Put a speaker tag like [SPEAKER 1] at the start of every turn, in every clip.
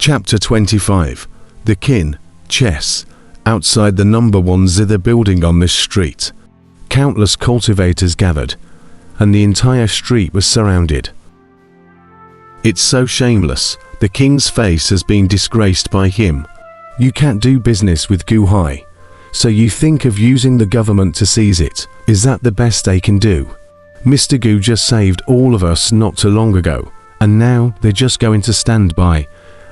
[SPEAKER 1] Chapter 25. The Kin, Chess. Outside the number 1 zither building on this street, countless cultivators gathered, and the entire street was surrounded. It's so shameless. The king's face has been disgraced by him. You can't do business with Gu Hai, so you think of using the government to seize it. Is that the best they can do? Mr. Gu just saved all of us not too long ago, and now they're just going to stand by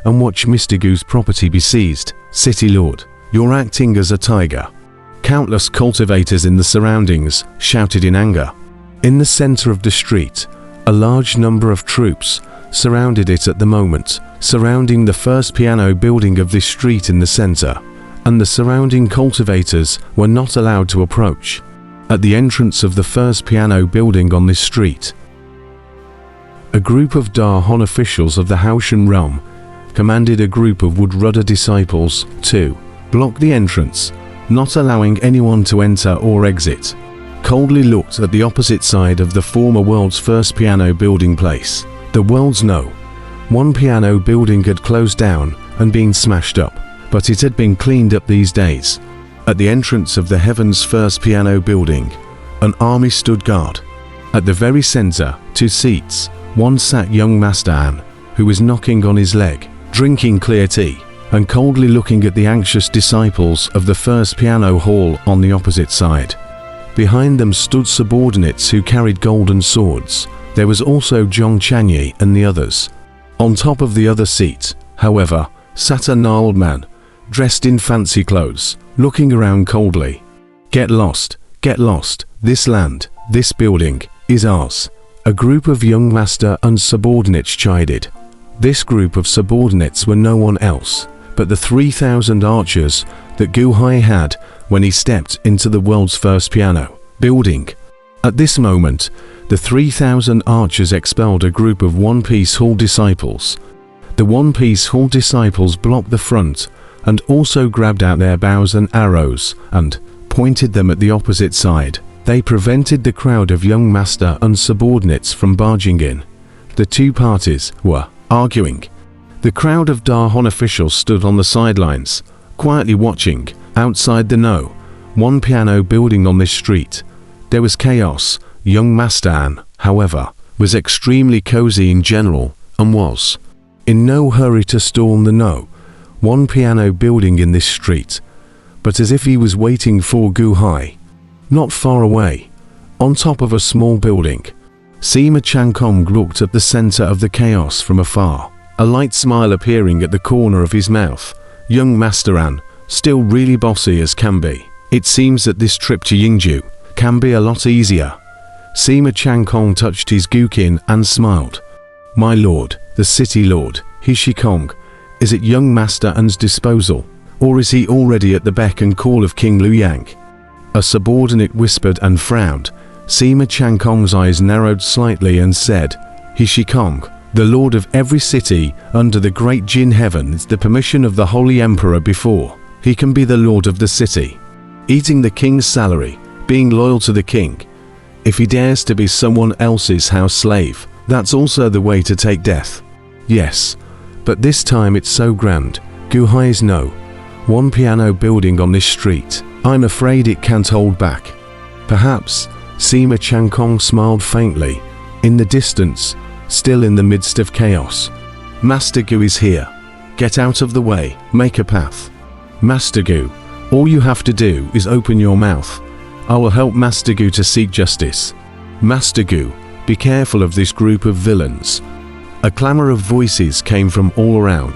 [SPEAKER 1] and watch Mr. Gu's property be seized. City Lord, you're acting as a tiger. Countless cultivators in the surroundings shouted in anger. In the center of the street, a large number of troops surrounded it at the moment, surrounding the first piano building of this street in the center, and the surrounding cultivators were not allowed to approach. At the entrance of the first piano building on this street, a group of Da-hon officials of the Haoshan realm commanded a group of Wood-Rudder disciples to block the entrance, not allowing anyone to enter or exit. Coldly looked at the opposite side of the former world's first piano building place. The world's one piano building had closed down and been smashed up, but it had been cleaned up these days. At the entrance of the heaven's first piano building, an army stood guard. At the very center, 2 seats, one sat young Master An, who was knocking on his leg, drinking clear tea, and coldly looking at the anxious disciples of the first piano hall on the opposite side. Behind them stood subordinates who carried golden swords. There was also Zhong Chanyi and the others. On top of the other seat, however, sat a gnarled man, dressed in fancy clothes, looking around coldly. Get lost, this land, this building, is ours. A group of young master and subordinates chided. This group of subordinates were no one else but the 3,000 archers that Gu Hai had when he stepped into the world's first piano building. At this moment, the 3,000 archers expelled a group of One Piece Hall disciples. The One Piece Hall disciples blocked the front and also grabbed out their bows and arrows and pointed them at the opposite side. They prevented the crowd of young master and subordinates from barging in. The two parties were arguing. The crowd of Da-hon officials stood on the sidelines, quietly watching. Outside the one piano building on this street, there was chaos. Young Master An, however, was extremely cozy in general and was in no hurry to storm the one piano building in this street, but as if he was waiting for Gu Hai. Not far away, on top of a small building, Sima Changkong looked at the center of the chaos from afar, a light smile appearing at the corner of his mouth. Young Master An, still really bossy as can be. It seems that this trip to Yingju can be a lot easier. Sima Changkong touched his guqin and smiled. My lord, the city lord, Hishikong, is at young Master An's disposal, or is he already at the beck and call of King Liu Yang? A subordinate whispered and frowned. Sima Changkong's eyes narrowed slightly and said, Hishikong, the lord of every city under the great Jin heaven, needs the permission of the holy emperor before he can be the lord of the city. Eating the king's salary, being loyal to the king. If he dares to be someone else's house slave, that's also the way to take death. Yes, but this time it's so grand. Gu Hai's one piano building on this street. I'm afraid it can't hold back. Perhaps. Sima Changkong smiled faintly. In the distance, still in the midst of chaos. Master Gu is here. Get out of the way, make a path. Master Gu, all you have to do is open your mouth. I will help Master Gu to seek justice. Master Gu, be careful of this group of villains. A clamor of voices came from all around.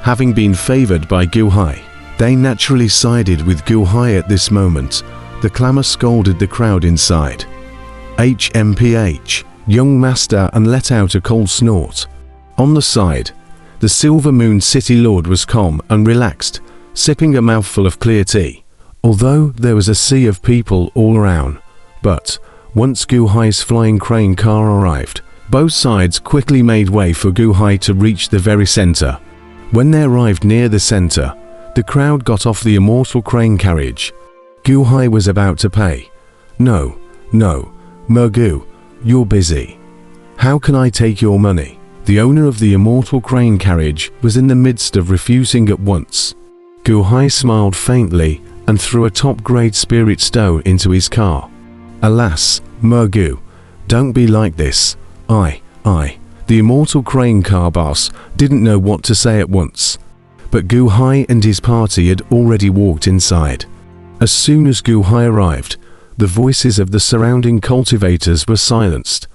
[SPEAKER 1] Having been favored by Gu Hai, they naturally sided with Gu Hai at this moment. The clamor scolded the crowd inside. HMPH, young master, and let out a cold snort. On the side, the Silver Moon City Lord was calm and relaxed, sipping a mouthful of clear tea. Although there was a sea of people all around, but once Gu Hai's flying crane car arrived, both sides quickly made way for Gu Hai to reach the very center. When they arrived near the center, the crowd got off the Immortal crane carriage. Gu Hai was about to pay. No, Mergu, you're busy. How can I take your money? The owner of the Immortal crane carriage was in the midst of refusing at once. Gu Hai smiled faintly and threw a top-grade spirit stone into his car. Alas, Mergu, don't be like this. The Immortal crane car boss didn't know what to say at once. But Gu Hai and his party had already walked inside. As soon as Gu Hai arrived, the voices of the surrounding cultivators were silenced.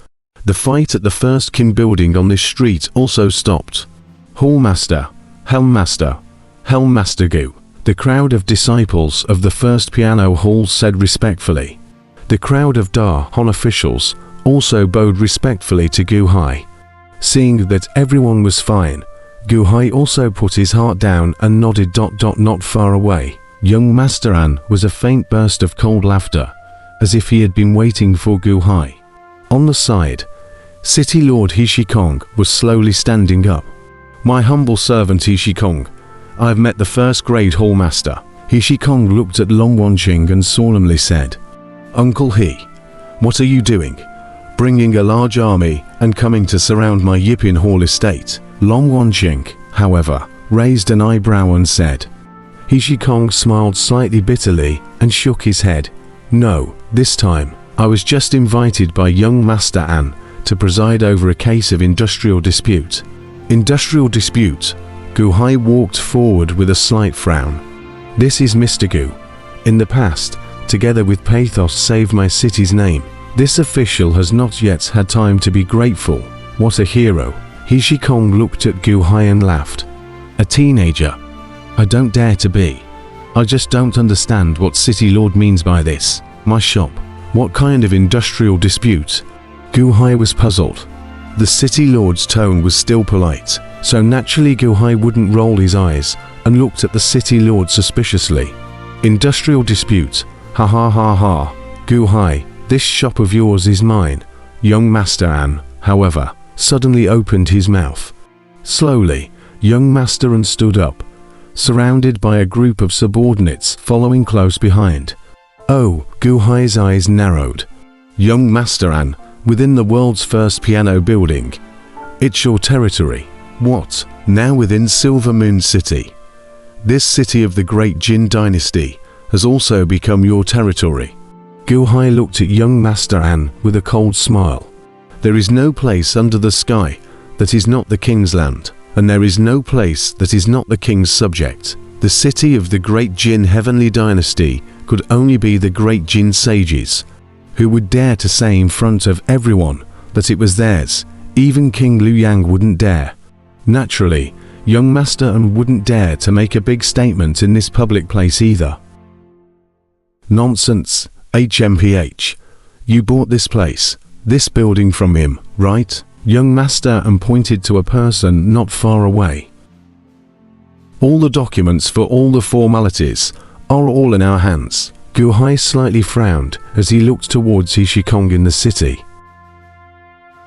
[SPEAKER 1] The fight at the first kin building on this street also stopped. Hallmaster, Helmmaster, Helmmaster Gu. The crowd of disciples of the first piano hall said respectfully. The crowd of Da Hon officials also bowed respectfully to Gu Hai. Seeing that everyone was fine, Gu Hai also put his heart down and nodded. Not far away, young Master An was a faint burst of cold laughter, as if he had been waiting for Gu Hai. On the side, City Lord He Shikong was slowly standing up. My humble servant He Shikong, I have met the first grade Hallmaster. He Shikong looked at Long Wanqing and solemnly said, Uncle He, what are you doing? Bringing a large army and coming to surround my Yipin Hall estate. Long Wanqing, however, raised an eyebrow and said. He Shikong smiled slightly bitterly and shook his head. No, this time, I was just invited by young Master An to preside over a case of industrial dispute. Industrial dispute? Gu Hai walked forward with a slight frown. This is Mr. Gu. In the past, together with pathos saved my city's name. This official has not yet had time to be grateful. What a hero. He Shikong looked at Gu Hai and laughed. A teenager? I don't dare to be. I just don't understand what City Lord means by this. My shop. What kind of industrial dispute? Gu Hai was puzzled. The City Lord's tone was still polite, so naturally Gu Hai wouldn't roll his eyes and looked at the City Lord suspiciously. Industrial dispute? Ha ha ha ha. Gu Hai, this shop of yours is mine. Young Master An, however, suddenly opened his mouth. Slowly, young Master An stood up, surrounded by a group of subordinates following close behind. Oh, Gu Hai's eyes narrowed. Young Master An, within the world's first piano building. It's your territory. What, now within Silver Moon City? This city of the great Jin dynasty has also become your territory. Gu Hai looked at young Master An with a cold smile. There is no place under the sky that is not the king's land, and there is no place that is not the king's subject. The city of the great Jin heavenly dynasty could only be the great Jin sages, who would dare to say in front of everyone that it was theirs. Even King Liu Yang wouldn't dare. Naturally, young Master An wouldn't dare to make a big statement in this public place either. Nonsense, HMPH. You bought this place, this building from him, right? Young Master An pointed to a person not far away. All the documents for all the formalities are all in our hands. Gu Hai slightly frowned as he looked towards He Shikong in the city.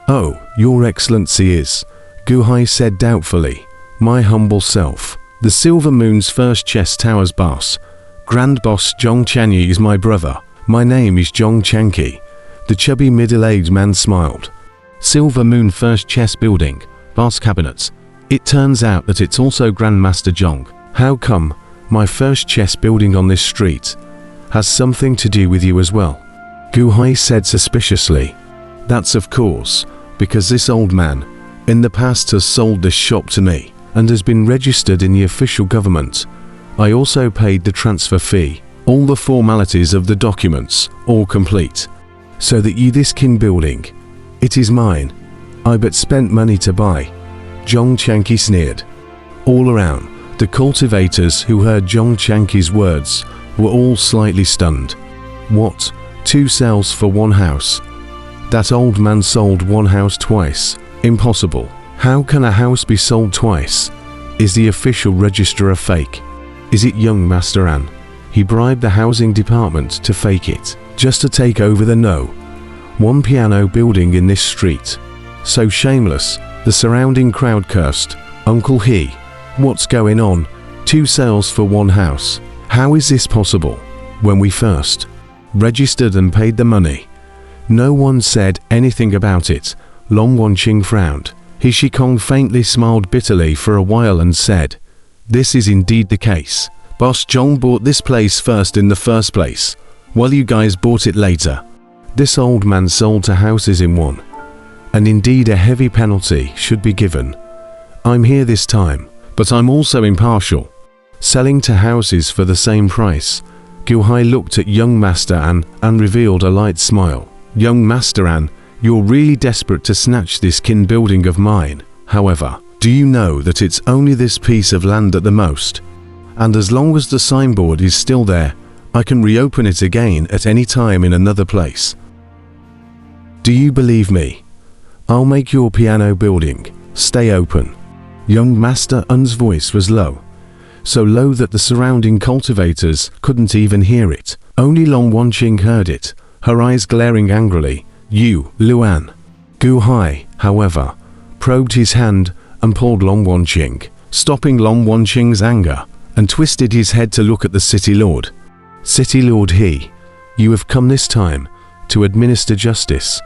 [SPEAKER 1] Oh, Your Excellency is, Gu Hai said doubtfully, my humble self, the Silver Moon's first chess tower's boss. Grand Boss Zhong Chanyi is my brother. My name is Zhong Chanqi. The chubby middle-aged man smiled. Silver Moon first chess building, boss cabinets. It turns out that it's also Grandmaster Zhong. How come my first chess building on this street has something to do with you as well? Gu Hai said suspiciously. That's of course, because this old man in the past has sold this shop to me and has been registered in the official government. I also paid the transfer fee, all the formalities of the documents, all complete, so that this kin building, it is mine. I but spent money to buy. Zhong Chanqi sneered. All around, the cultivators who heard Zhong Chanqi's words were all slightly stunned. What? 2 cells for 1 house? That old man sold 1 house twice. Impossible. How can a house be sold twice? Is the official register a fake? Is it young Master An? He bribed the housing department to fake it, just to take over the one piano building in this street. So shameless, the surrounding crowd cursed. Uncle He, what's going on? 2 sales for 1 house. How is this possible? When we first registered and paid the money, no one said anything about it. Long Wanqing frowned. He Shikong faintly smiled bitterly for a while and said, "This is indeed the case. Boss Zhong bought this place first in the first place, while you guys bought it later. This old man sold to houses in one, and indeed a heavy penalty should be given. I'm here this time, but I'm also impartial. Selling to houses for the same price." Gu Hai looked at young Master An and revealed a light smile. "Young Master An, you're really desperate to snatch this kin building of mine. However, do you know that it's only this piece of land at the most? And as long as the signboard is still there, I can reopen it again at any time in another place. Do you believe me? I'll make your piano building stay open." Young Master An's voice was low, so low that the surrounding cultivators couldn't even hear it. Only Long Wanqing heard it, her eyes glaring angrily. "You, Luan." Gu Hai, however, probed his hand and pulled Long Wanqing, stopping Long Wanqing's anger, and twisted his head to look at the City Lord. "City Lord He, you have come this time to administer justice.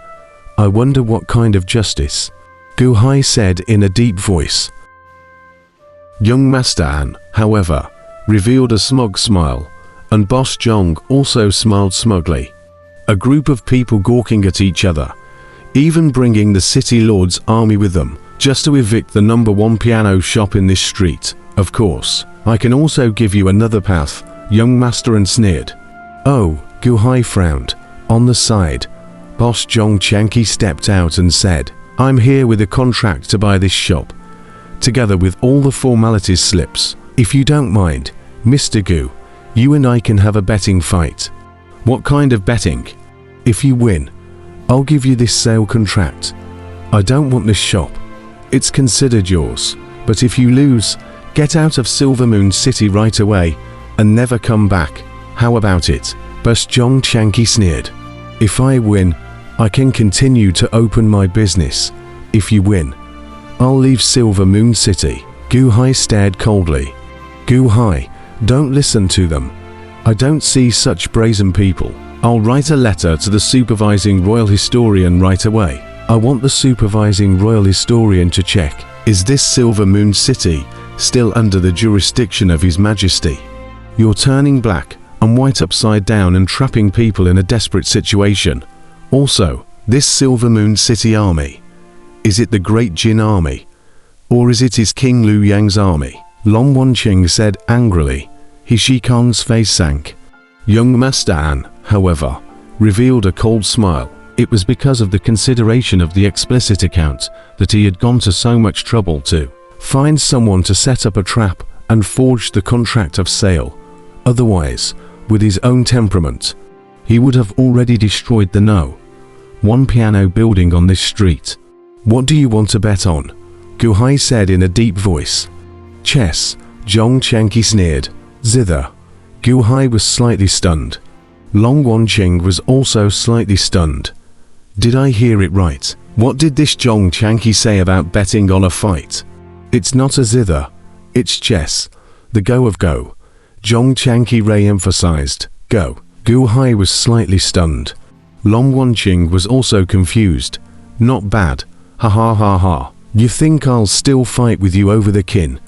[SPEAKER 1] I wonder what kind of justice," Gu Hai said in a deep voice. Young Master An, however, revealed a smug smile, and Boss Zhong also smiled smugly. A group of people gawking at each other, even bringing the City Lord's army with them, just to evict the number one piano shop in this street. "Of course, I can also give you another path," young Master An sneered. "Oh," Gu Hai frowned. On the side, Boss Zhong Chanqi stepped out and said, "I'm here with a contract to buy this shop, together with all the formalities slips. If you don't mind, Mr. Gu, you and I can have a betting fight." "What kind of betting?" "If you win, I'll give you this sale contract. I don't want this shop. It's considered yours. But if you lose, get out of Silver Moon City right away and never come back. How about it?" Boss Zhong Chanqi sneered. "If I win, I can continue to open my business. If you win, I'll leave Silver Moon City." Gu Hai stared coldly. "Gu Hai, don't listen to them. I don't see such brazen people. I'll write a letter to the supervising royal historian right away. I want the supervising royal historian to check, is this Silver Moon City still under the jurisdiction of His Majesty? You're turning black and white upside down and trapping people in a desperate situation. Also, this Silver Moon City army, is it the Great Jin army? Or is it his King Lu Yang's army?" Long Wanqing said angrily. He Shikong's face sank. Young Master An, however, revealed a cold smile. It was because of the consideration of the explicit account that he had gone to so much trouble to find someone to set up a trap and forge the contract of sale. Otherwise, with his own temperament, he would have already destroyed the one piano building on this street. "What do you want to bet on?" Gu Hai said in a deep voice. "Chess," Zhong Chanqi sneered. "Zither." Gu Hai was slightly stunned. Long Wanqing was also slightly stunned. "Did I hear it right? What did this Zhong Chanqi say about betting on a fight?" "It's not a zither. It's chess. The go of go." Zhong Chanqi re-emphasized. "Go." Gu Hai was slightly stunned. Long Wanqing was also confused. "Not bad. Ha ha ha ha. You think I'll still fight with you over the kin?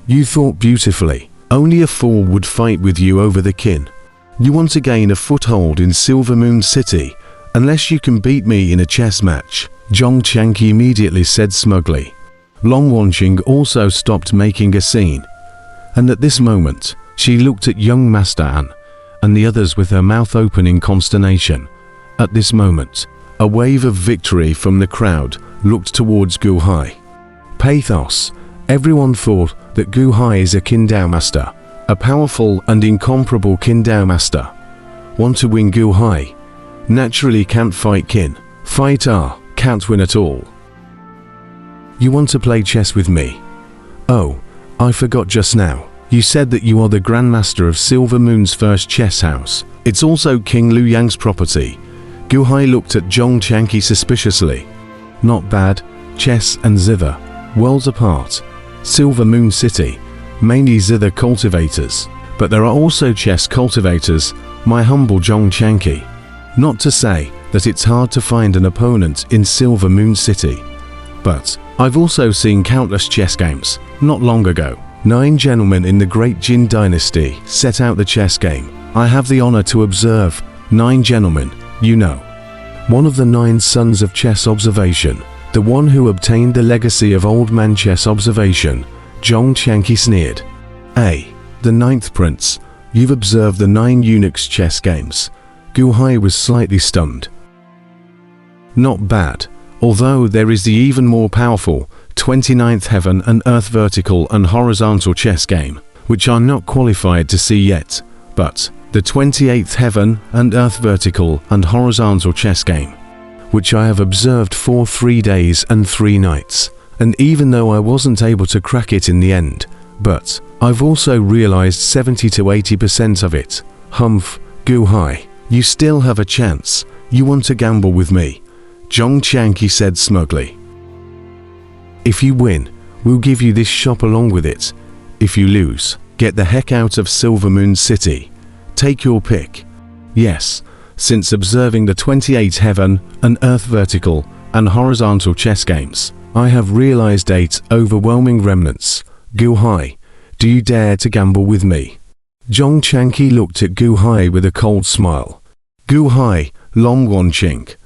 [SPEAKER 1] You thought beautifully. Only a fool would fight with you over the kin. You want to gain a foothold in Silver Moon City, unless you can beat me in a chess match," Zhong Chanqi immediately said smugly. Long Wanqing also stopped making a scene, and at this moment, she looked at young Master An and the others with her mouth open in consternation. At this moment, a wave of victory from the crowd looked towards Gu Hai. Pathos. Everyone thought that Gu Hai is a Qingdao master, a powerful and incomparable Qingdao master. Want to win Gu Hai? Naturally can't fight kin. Fight can't win at all. You want to play chess with me? Oh, I forgot just now. You said that you are the Grandmaster of Silver Moon's first chess house. It's also King Lu Yang's property. Gu Hai looked at Zhong Chanqi suspiciously. Not bad. Chess and zither, worlds apart. Silver Moon City, mainly zither cultivators. But there are also chess cultivators, my humble Zhong Chanqi. Not to say that it's hard to find an opponent in Silver Moon City. But I've also seen countless chess games, not long ago. 9 gentlemen in the Great Jin Dynasty set out the chess game. I have the honor to observe 9 gentlemen, you know. One of the 9 sons of chess observation, the one who obtained the legacy of old man chess observation, Zhong Qianqi sneered. The 9th prince, you've observed the 9 eunuchs chess games. Gu Hai was slightly stunned. Not bad, although there is the even more powerful 29th heaven and earth vertical and horizontal chess game, which I'm not qualified to see yet, but the 28th heaven and earth vertical and horizontal chess game, which I have observed for 3 days and 3 nights, and even though I wasn't able to crack it in the end, but I've also realized 70 to 80% of it. Humph, Gu Hai, you still have a chance. You want to gamble with me? Zhong Qianqi said smugly. If you win, we'll give you this shop along with it. If you lose, get the heck out of Silver Moon City. Take your pick. Yes, since observing the 28 heaven and earth vertical and horizontal chess games, I have realized 8 overwhelming remnants. Gu Hai, do you dare to gamble with me? Zhong Qianqi looked at Gu Hai with a cold smile. Gu Hai, Long Wan Chink,